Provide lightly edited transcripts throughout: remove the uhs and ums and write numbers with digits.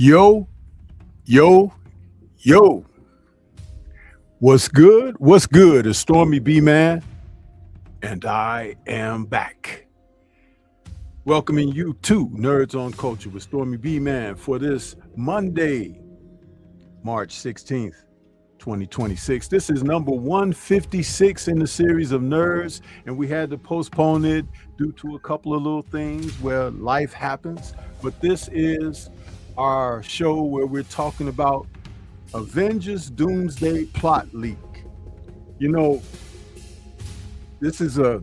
Yo, yo, yo. What's good? What's good? It's Stormy B-Man, and I am back. Welcoming you to Nerds on Culture with Stormy B-Man for this Monday, March 16th, 2026. This is number 156 in the series of Nerds, and we had to postpone it due to a couple of little things where life happens. But this is our show where we're talking about Avengers Doomsday plot leak. You know, this is a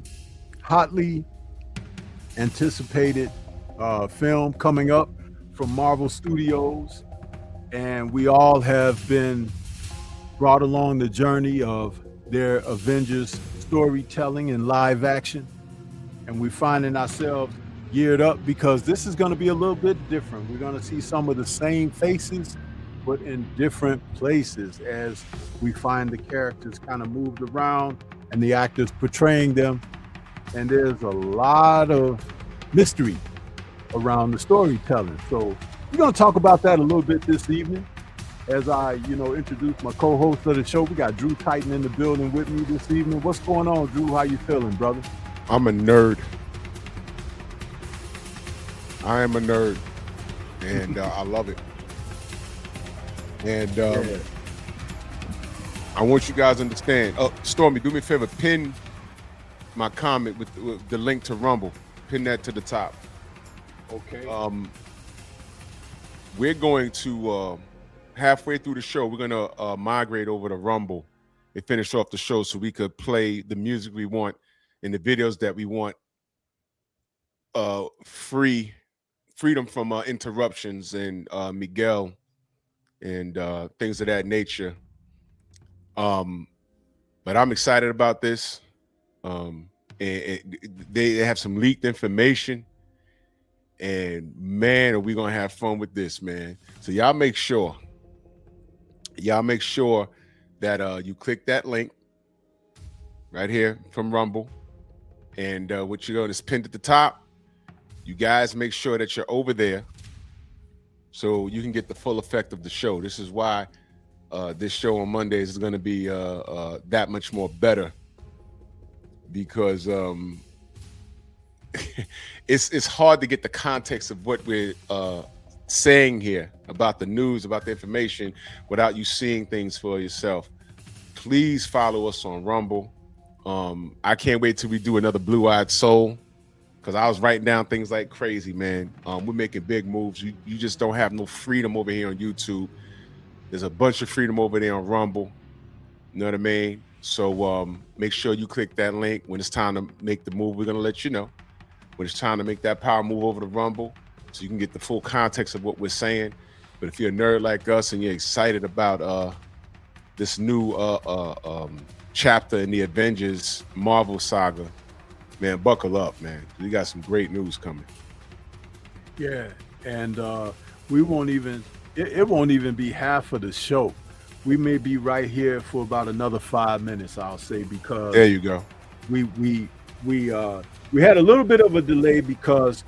hotly anticipated film coming up from Marvel Studios, and we all have been brought along the journey of their Avengers storytelling in live action, and we're finding ourselves geared up because this is going to be a little bit different. We're going to see some of the same faces but in different places as we find the characters kind of moved around and the actors portraying them, and there's a lot of mystery around the storytelling. So we're going to talk about that a little bit this evening as I introduce my co-host of the show. We got Drew Titan in the building with me this evening. What's going on, Drew? How you feeling, brother? I'm a nerd. I am a nerd, and I love it. And I want you guys to understand. Stormy, do me a favor, pin my comment with the link to Rumble. Pin that to the top. Okay. We're going to halfway through the show, we're gonna migrate over to Rumble and finish off the show so we could play the music we want and the videos that we want. Freedom from interruptions and Miguel and things of that nature. But I'm excited about this. And they have some leaked information, and man, are we gonna have fun with this, man. So y'all make sure that you click that link right here from Rumble, And what you're doing is pinned at the top. You guys make sure that you're over there so you can get the full effect of the show. This is why this show on Mondays is going to be that much more better, because it's hard to get the context of what we're saying here about the news, about the information, without you seeing things for yourself. Please follow us on Rumble. I can't wait till we do another Blue Eyed Soul, because I was writing down things like crazy, man. We're making big moves. You just don't have no freedom over here on YouTube. There's a bunch of freedom over there on Rumble. You know what I mean? So make sure you click that link. When it's time to make the move, we're going to let you know. When it's time to make that power move over to Rumble, so you can get the full context of what we're saying. But if you're a nerd like us and you're excited about this new chapter in the Avengers Marvel saga, man, buckle up, man. We got some great news coming. Yeah, and we won't even, it won't even be half of the show. We may be right here for about another 5 minutes, I'll say, because there you go. We had a little bit of a delay because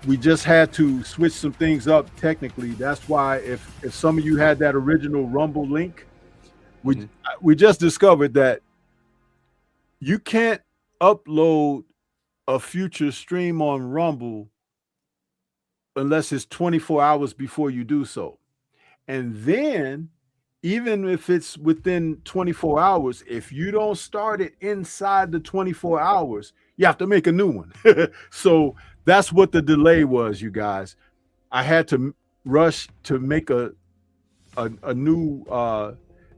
we just had to switch some things up technically. That's why if some of you had that original Rumble link, we just discovered that you can't upload a future stream on Rumble unless it's 24 hours before you do so. And then even if it's within 24 hours, if you don't start it inside the 24 hours, you have to make a new one. So that's what the delay was, you guys. I had to rush to make a new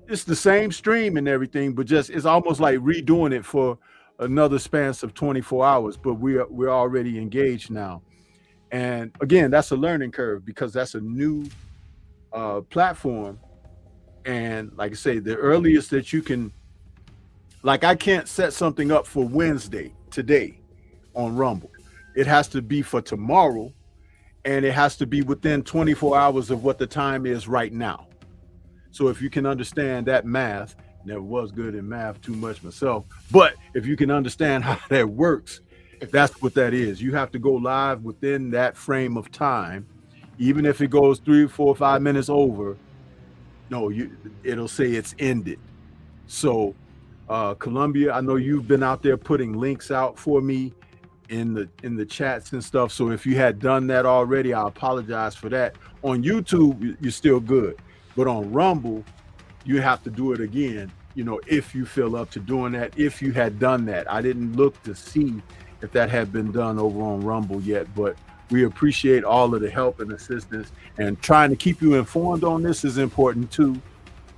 it's the same stream and everything, but just it's almost like redoing it for another span of 24 hours. But we're already engaged now. And again, that's a learning curve because that's a new platform. And like I say, the earliest that you can, like, I can't set something up for Wednesday today on Rumble. It has to be for tomorrow, and it has to be within 24 hours of what the time is right now. So if you can understand that math, never was good in math too much myself, but if you can understand how that works, that's what that is. You have to go live within that frame of time, even if it goes 3, 4, 5 minutes over. No, it'll say it's ended. So Columbia, I know you've been out there putting links out for me in the chats and stuff. So if you had done that already, I apologize for that. On YouTube, you're still good. But on Rumble, you have to do it again, you know, if you feel up to doing that, if you had done that. I didn't look to see if that had been done over on Rumble yet, but we appreciate all of the help and assistance, and trying to keep you informed on this is important too,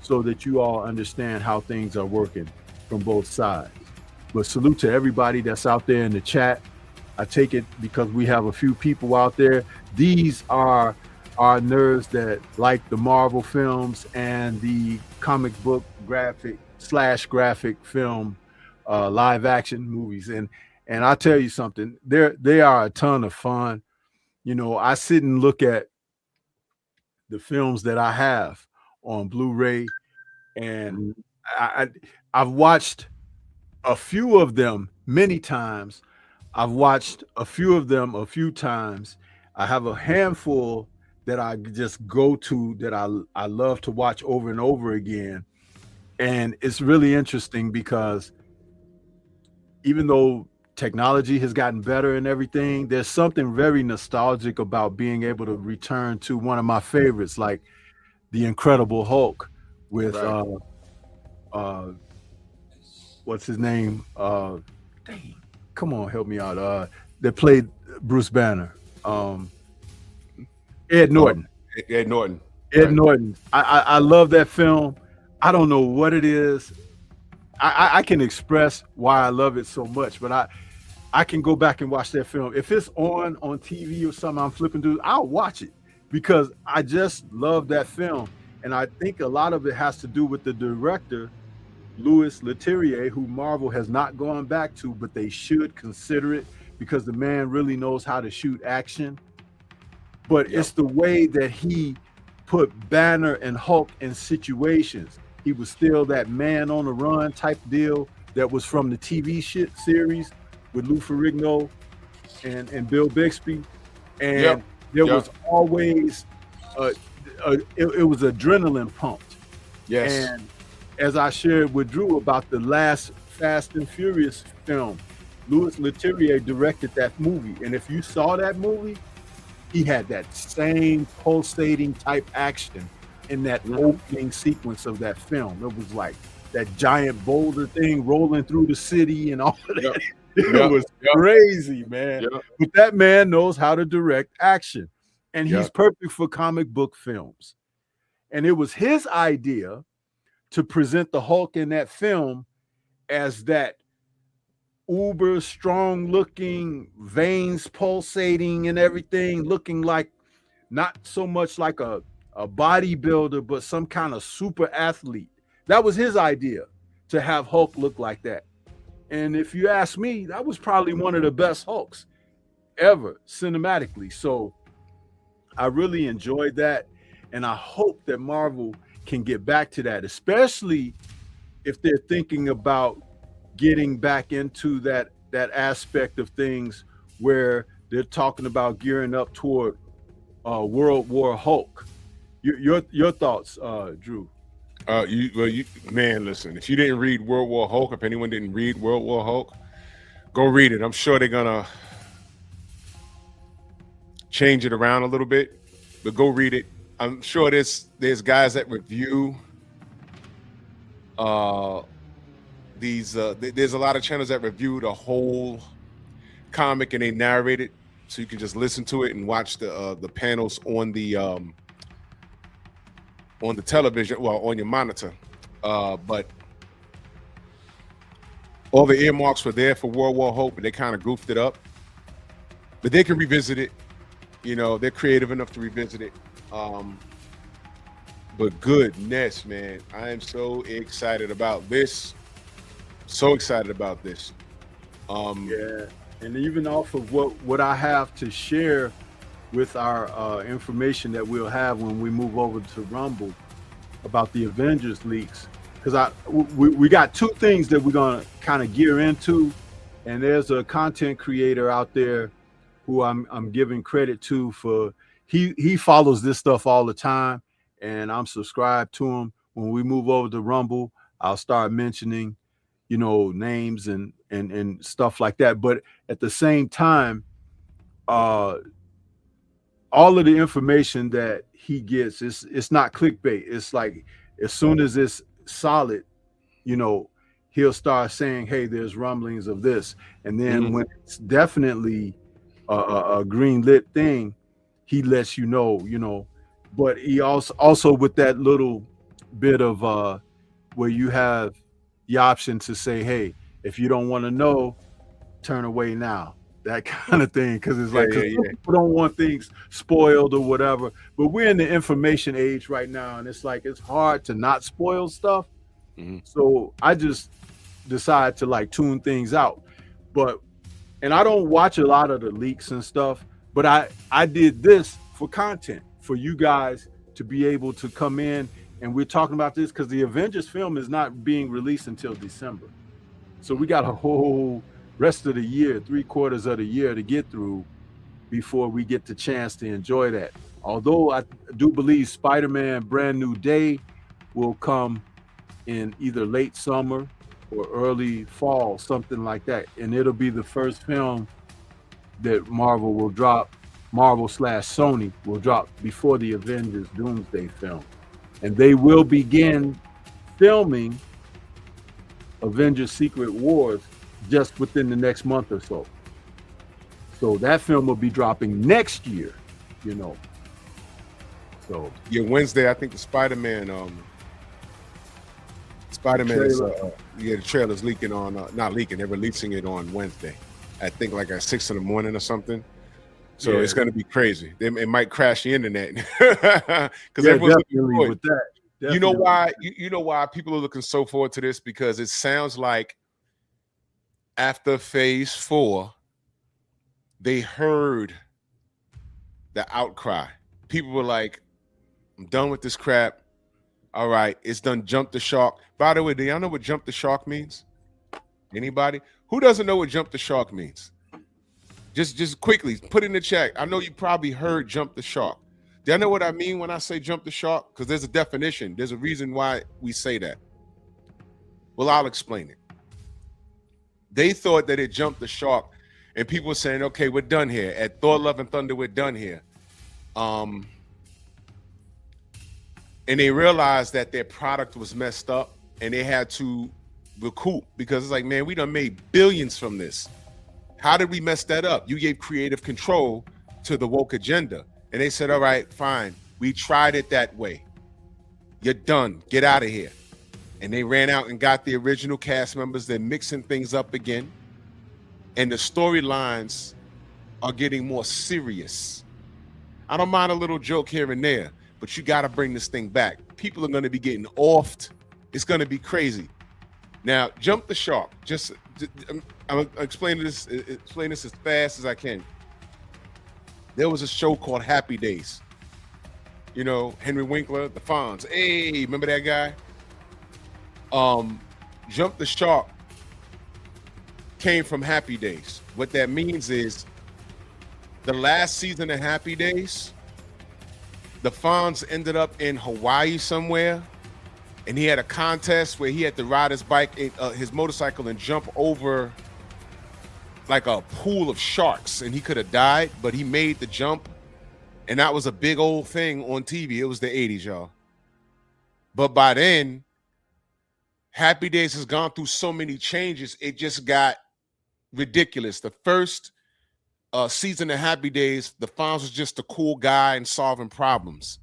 so that you all understand how things are working from both sides. But salute to everybody that's out there in the chat. I take it because we have a few people out there. These are our nerds that like the Marvel films and the comic book graphic film live action movies. And I tell you something, they are a ton of fun. You know, I sit and look at the films that I have on Blu-ray, and I've watched a few of them many times. I've watched a few of them a few times. I have a handful that I just go to that I love to watch over and over again. And it's really interesting because even though technology has gotten better and everything, there's something very nostalgic about being able to return to one of my favorites, like the Incredible Hulk with what's his name? Dang, come on, help me out. That played Bruce Banner. Ed Norton. Ed Norton. Ed Norton. I love that film. I don't know what it is. I can express why I love it so much, but I can go back and watch that film. If it's on TV or something, I'm flipping through, I'll watch it because I just love that film. And I think a lot of it has to do with the director, Louis Leterrier, who Marvel has not gone back to, but they should consider it because the man really knows how to shoot action. But it's the way that he put Banner and Hulk in situations. He was still that man on the run type deal that was from the TV series, with Lou Ferrigno and Bill Bixby, and Yep. there Yep. was always it was adrenaline pumped. Yes. And as I shared with Drew about the last Fast and Furious film, Louis Leterrier directed that movie, and if you saw that movie, he had that same pulsating type action in that opening sequence of that film. It was like that giant boulder thing rolling through the city and all of that. Yep. It was crazy, man. Yep. But that man knows how to direct action, and he's Yep. perfect for comic book films. And it was his idea to present the Hulk in that film as that uber strong looking, veins pulsating and everything, looking like not so much like a bodybuilder, but some kind of super athlete. That was his idea, to have Hulk look like that. And if you ask me, that was probably one of the best Hulks ever cinematically. So I really enjoyed that. And I hope that Marvel can get back to that, especially if they're thinking about getting back into that aspect of things where they're talking about gearing up toward World War Hulk. Your thoughts, Drew? Man, listen, if you didn't read World War Hulk, if anyone didn't read World War Hulk, go read it. I'm sure they're gonna change it around a little bit, but go read it. I'm sure there's guys that review there's a lot of channels that review the whole comic and they narrate it, so you can just listen to it and watch the panels on the television, well, on your monitor. But all the earmarks were there for World War Hulk, but they kind of goofed it up. But they can revisit it. You know, they're creative enough to revisit it. But goodness, man, I am so excited about this. So excited about this. Yeah, and even off of what I have to share with our information that we'll have when we move over to Rumble about the Avengers leaks, because we got two things that we're gonna kind of gear into, and there's a content creator out there who I'm giving credit to for he follows this stuff all the time, and I'm subscribed to him. When we move over to Rumble, I'll start mentioning, you know, names and stuff like that. But at the same time, all of the information that he gets, it's not clickbait. It's like as soon as it's solid, you know, he'll start saying, hey, there's rumblings of this. And then when it's definitely a green lit thing, he lets you know. But he also with that little bit of where you have the option to say, hey, if you don't want to know, turn away now. That kind of thing, because it's like people don't want things spoiled or whatever. But we're in the information age right now, and it's like it's hard to not spoil stuff. So I just decide to like tune things out. And I don't watch a lot of the leaks and stuff, but I did this for content, for you guys to be able to come in, and we're talking about this because the Avengers film is not being released until December. So we got a whole rest of the year, 3/4 of the year to get through before we get the chance to enjoy that. Although I do believe Spider-Man Brand New Day will come in either late summer or early fall, something like that. And it'll be the first film that Marvel will drop, Marvel/Sony will drop before the Avengers Doomsday film. And they will begin filming Avengers Secret Wars just within the next month or so. So that film will be dropping next year, you know. So yeah, Wednesday, I think the Spider-Man is the trailer's leaking on not leaking, they're releasing it on Wednesday. I think like at 6 in the morning or something. So it's gonna be crazy. It might crash the internet. Because everyone's looking forward with that. Definitely. You know why? You know why people are looking so forward to this? Because it sounds like after phase 4, they heard the outcry. People were like, I'm done with this crap. All right, it's done. Jump the shark. By the way, do y'all know what jump the shark means? Anybody? Who doesn't know what jump the shark means? Just quickly put in the chat. I know you probably heard jump the shark. Do you know what I mean when I say jump the shark? Because there's a definition. There's a reason why we say that. Well, I'll explain it. They thought that it jumped the shark, and people were saying, okay, we're done here. At Thor Love and Thunder, we're done here. And they realized that their product was messed up, and they had to recoup, because it's like, man, we done made billions from this. How did we mess that up? You gave creative control to the woke agenda. And they said, all right, fine. We tried it that way. You're done. Get out of here. And they ran out and got the original cast members. They're mixing things up again. And the storylines are getting more serious. I don't mind a little joke here and there, but you got to bring this thing back. People are going to be getting offed. It's going to be crazy. Now, jump the shark. I'm explaining this as fast as I can. There was a show called Happy Days. You know, Henry Winkler, the Fonz. Hey, remember that guy? Jump the Shark came from Happy Days. What that means is the last season of Happy Days, the Fonz ended up in Hawaii somewhere, and he had a contest where he had to ride his bike, his motorcycle, and jump over like a pool of sharks, and he could have died, but he made the jump, and that was a big old thing on TV. It was the 80s, y'all. But by then, Happy Days has gone through so many changes, it just got ridiculous. The first season of Happy Days, the Fonz was just a cool guy and solving problems.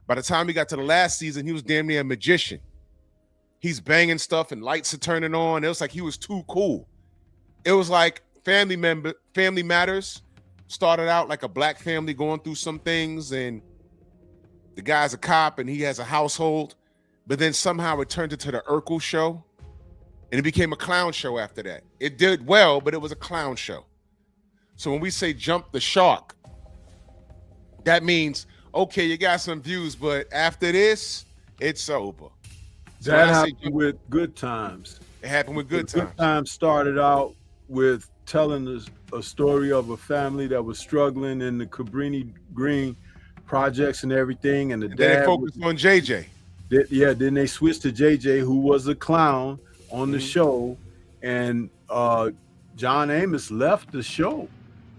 By the time he got to the last season, he was damn near a magician. He's banging stuff and lights are turning on. It was like he was too cool. It was like Family Matters started out like a black family going through some things, and the guy's a cop and he has a household, but then somehow it turned into the Urkel show, and it became a clown show after that. It did well, but it was a clown show. So when we say jump the shark, that means, okay, you got some views, but after this, it's over. So that happened with Good Times. It happened with Good Times. Good Times started out with telling a story of a family that was struggling in the Cabrini Green projects and everything, and the dad focused on JJ. Then they switched to JJ, who was a clown on the show, and John Amos left the show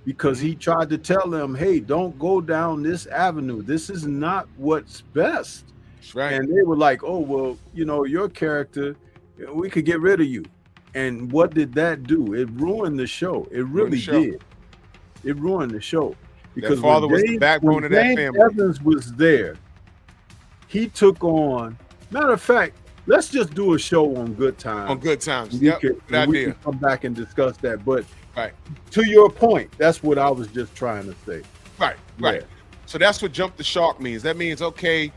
because he tried to tell them, hey, don't go down this avenue. This is not what's best. That's right. And they were like, oh, well, you know, your character, we could get rid of you. And what did that do? It ruined the show. It really did. It ruined the show. Because that father was the backbone of that family. Evans was there. He took on, matter of fact, let's just do a show on Good Times. On Good Times. We can come back and discuss that. But to your point, that's what I was just trying to say. Right. So that's what jump the shark means. That means, okay,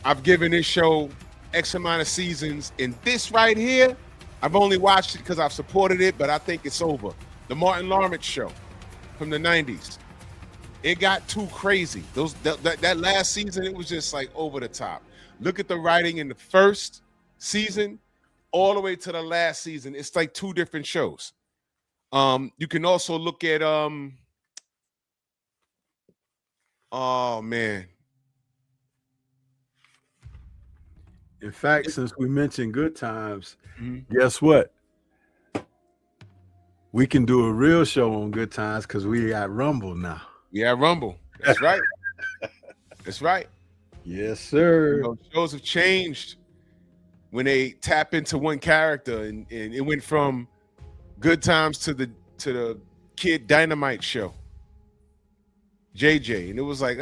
I've given this show X amount of seasons, and this right here, I've only watched it because I've supported it, but I think it's over. The Martin Lawrence show from the 90s. It got too crazy. That last season, it was just like over the top. Look at the writing in the first season all the way to the last season. It's like two different shows. You can also look at oh man. In fact, since we mentioned Good Times, guess what? We can do a real show on Good Times because we got Rumble now. Yeah, Rumble. That's right. That's right. Yes, sir. You know, shows have changed when they tap into one character, and it went from Good Times to the Kid Dynamite show, JJ, and it was like,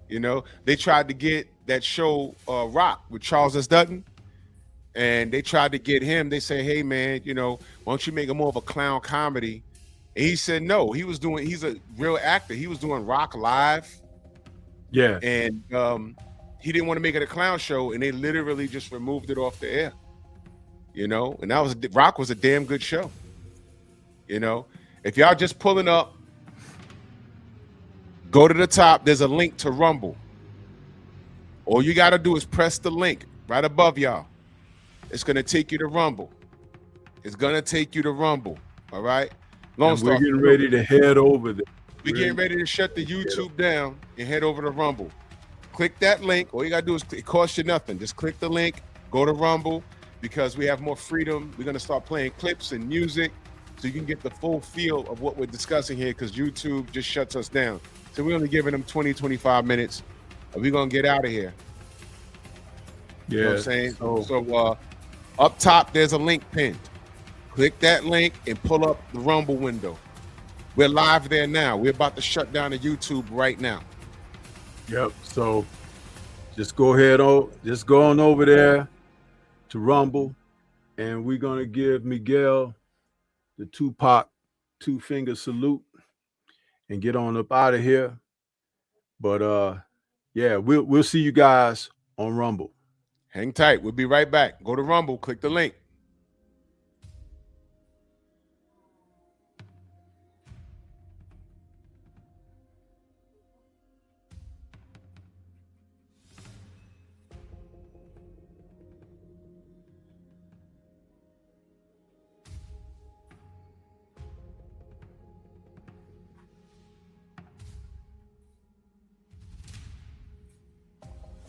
you know, they tried to get that show Rock with Charles S. Dutton, and they tried to get him. They say, hey man, you know, why don't you make it more of a clown comedy? And he said no. He's a real actor. He was doing Rock Live. Yeah. And he didn't want to make it a clown show, and they literally just removed it off the air. You know, and Rock was a damn good show. You know, if y'all just pulling up, go to the top. There's a link to Rumble. All you got to do is press the link right above y'all. It's going to take you to Rumble. It's gonna take you to Rumble. All right. Lone And we're Star, getting ready to head over there. we're getting ready to shut the YouTube down and head over to Rumble. Click that link. All you gotta do is it costs you nothing. Just click the link, go to Rumble, because we have more freedom. We're gonna start playing clips and music so you can get the full feel of what we're discussing here, because YouTube just shuts us down. So we're only giving them 20, 25 minutes. And we're gonna get out of here. Yeah. You know what I'm saying? So up top, there's a link pinned. Click that link and pull up the Rumble window. We're live there now. We're about to shut down the YouTube right now. Yep. So just go ahead, just go on over there to Rumble, and we're gonna give Miguel the Tupac 2-finger salute and get on up out of here. But yeah, we'll see you guys on Rumble. Hang tight. We'll be right back. Go to Rumble, click the link.